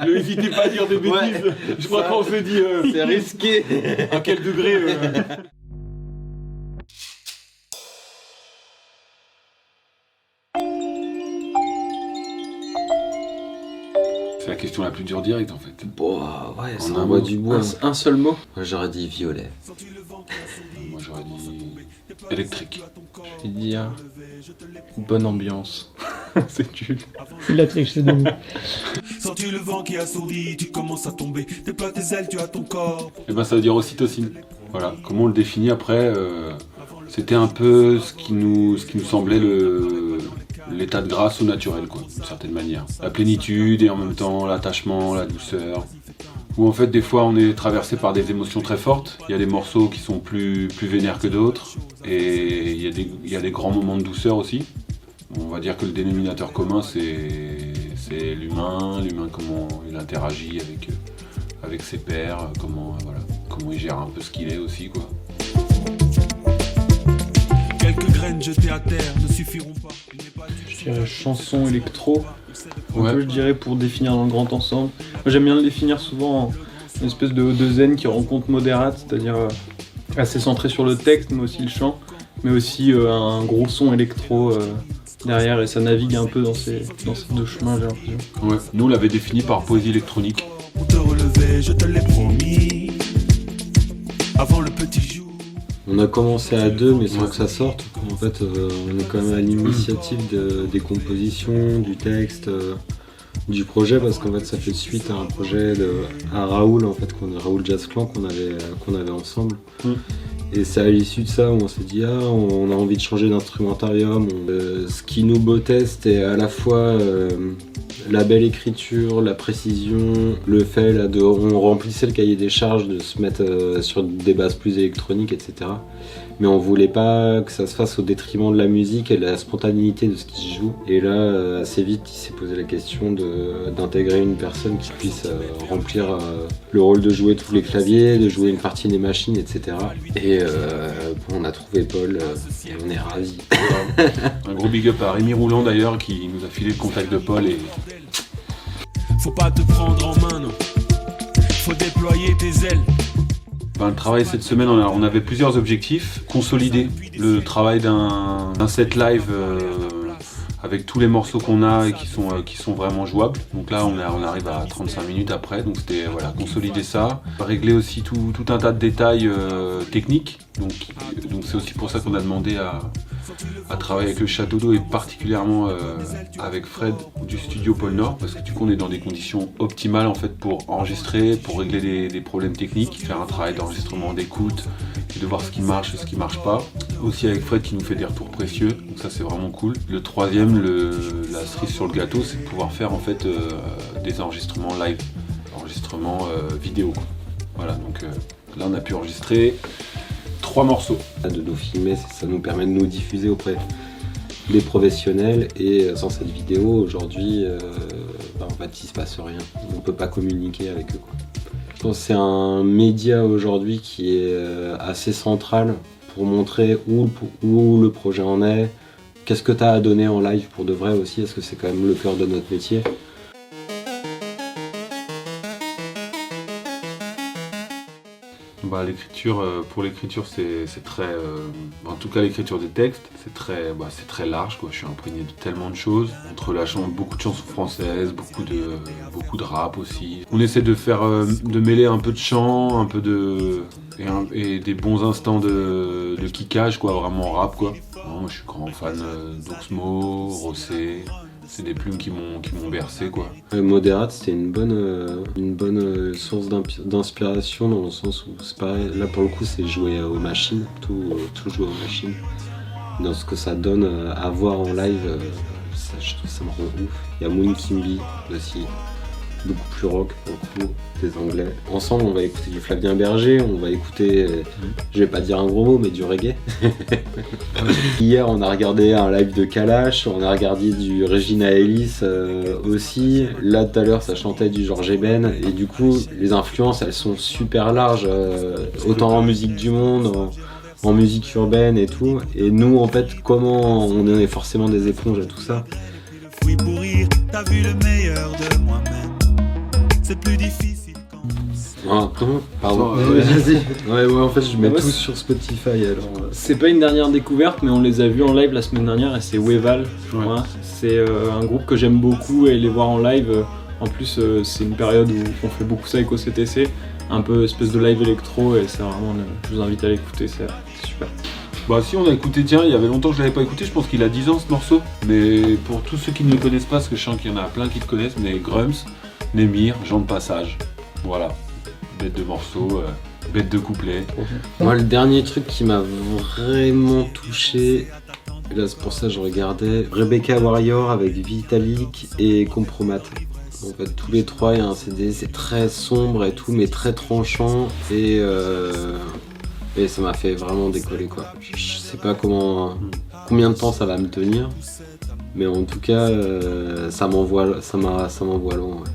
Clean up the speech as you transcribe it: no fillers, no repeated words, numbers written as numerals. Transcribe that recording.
N'hésitez pas à dire des bêtises. Ouais, je crois qu'on s'est dit. C'est risqué. À quel degré C'est la question la plus dure directe en fait. Bon, ouais, ça En un envoie mot. du bois. Un seul mot. Moi, j'aurais dit violet. Moi j'aurais dit électrique. Je vais dire bonne ambiance. C'est nul. La triche, c'est de vous. Sens-tu le vent qui assourdit, tu commences à tomber. Déploie tes ailes, tu as ton corps. Et ben ça veut dire ocytocine. Voilà, comment on le définit après c'était un peu ce qui nous semblait l'état de grâce au naturel, quoi, d'une certaine manière. La plénitude et en même temps l'attachement, la douceur. Où en fait des fois on est traversé par des émotions très fortes. Il y a des morceaux qui sont plus vénères que d'autres. Et il y a des grands moments de douceur aussi. On va dire que le dénominateur commun c'est l'humain comment il interagit avec ses pairs, comment il gère un peu ce qu'il est aussi, quoi. Quelques graines jetées à terre ne suffiront pas. Je dirais chanson électro. Ouais. Un peu, je dirais, pour définir dans le grand ensemble. Moi, j'aime bien le définir souvent en une espèce de zen qui rencontre modérate, c'est-à-dire assez centré sur le texte, mais aussi le chant, mais aussi un gros son électro derrière, et ça navigue un peu dans ces deux chemins, j'ai l'impression. Ouais. Nous on l'avait défini par poésie électronique. On te relevait, je te l'ai promis. Avant le petit jour. On a commencé à deux, mais sans que ça sorte. En fait, on est quand même à l'initiative des compositions, du texte, du projet, parce qu'en fait, ça fait suite à un projet à Raoul, en fait, Raoul Jazz Clan qu'on avait ensemble. Et c'est à l'issue de ça où on s'est dit on a envie de changer d'instrumentarium. Ce qui nous bottait, c'était à la fois la belle écriture, la précision, le fait on remplissait le cahier des charges de se mettre sur des bases plus électroniques, etc. Mais on voulait pas que ça se fasse au détriment de la musique et de la spontanéité de ce qui se joue. Et là, assez vite, il s'est posé la question d'intégrer une personne qui puisse remplir le rôle de jouer tous les claviers, de jouer une partie des machines, etc. Et on a trouvé Paul et on est ravis. Un gros big up à Rémi Roulant d'ailleurs qui nous a filé le contact de Paul et Faut pas te prendre en main, non. Faut déployer tes ailes. le travail cette semaine, on avait plusieurs objectifs. Consolider le travail d'un set live avec tous les morceaux qu'on a et qui sont vraiment jouables. Donc là, on arrive à 35 minutes après. Donc c'était consolider ça. Régler aussi tout un tas de détails techniques. Donc c'est aussi pour ça qu'on a demandé à travailler avec le Château d'Eau et particulièrement avec Fred du studio Pôle Nord, parce que du coup on est dans des conditions optimales en fait pour enregistrer, pour régler des problèmes techniques, faire un travail d'enregistrement, d'écoute, et de voir ce qui marche et ce qui marche pas. Aussi avec Fred qui nous fait des retours précieux, donc ça c'est vraiment cool. Le troisième, la cerise sur le gâteau, c'est de pouvoir faire en fait des enregistrements live, enregistrements vidéo, quoi. Voilà, donc là on a pu enregistrer 3 morceaux. De nous filmer, ça nous permet de nous diffuser auprès des professionnels, et sans cette vidéo aujourd'hui en fait il se passe rien, on peut pas communiquer avec eux, quoi. Je pense que c'est un média aujourd'hui qui est assez central pour montrer où le projet en est, qu'est-ce que tu as à donner en live pour de vrai aussi, est-ce que c'est quand même le cœur de notre métier. Pour l'écriture c'est très, en tout cas l'écriture des textes, c'est très large, quoi. Je suis imprégné de tellement de choses, entre beaucoup de chansons françaises, beaucoup de rap aussi. On essaie de mêler un peu de chant, un peu et des bons instants de kickage, quoi, vraiment rap, quoi. Moi je suis grand fan d'Oxmo, Rossé. C'est des plumes qui m'ont bercé, quoi. Moderate, c'était une bonne source d'inspiration, dans le sens où c'est pareil, là pour le coup c'est jouer aux machines, tout jouer aux machines. Dans ce que ça donne à voir en live, je trouve ça me rend ouf. Il y a Moon Kimby aussi, beaucoup plus rock pour le coup, des anglais. Ensemble on va écouter du Flavien Berger, on va écouter, je vais pas dire un gros mot, mais du reggae. Hier on a regardé un live de Kalash, on a regardé du Regina Ellis aussi. Là tout à l'heure ça chantait du Georges Eben, et du coup les influences elles sont super larges, autant en musique du monde, en musique urbaine et tout. Et nous en fait, comment on est forcément des éponges à tout ça, Oui, pour rire, t'as vu le meilleur de moi-même. C'est plus difficile quand. Ah, comment Pardon. Vas-y. Ouais, en fait, je mets Ouais, tous c'est- sur Spotify alors. C'est pas une dernière découverte, mais on les a vus en live la semaine dernière et c'est Weval, je Ouais. crois. C'est un groupe que j'aime beaucoup et les voir en live. En plus, c'est une période où on fait beaucoup ça avec OCTC, un peu espèce de live électro et c'est vraiment. Je vous invite à l'écouter, c'est super. Bah si on a écouté, tiens, il y avait longtemps que je l'avais pas écouté, je pense qu'il a 10 ans ce morceau. Mais pour tous ceux qui ne le connaissent pas, parce que je sens qu'il y en a plein qui le connaissent, mais Grums, Némir, Jean de Passage. Voilà. Bête de morceaux, bête de couplet. Moi, le dernier truc qui m'a vraiment touché, et là c'est pour ça que je regardais, Rebecca Warrior avec Vitalik et Compromat. En fait, tous les trois, il y a un CD, c'est très sombre et tout, mais très tranchant et ça m'a fait vraiment décoller quoi. Je sais pas combien de temps ça va me tenir, mais en tout cas, ça m'envoie loin. Ouais.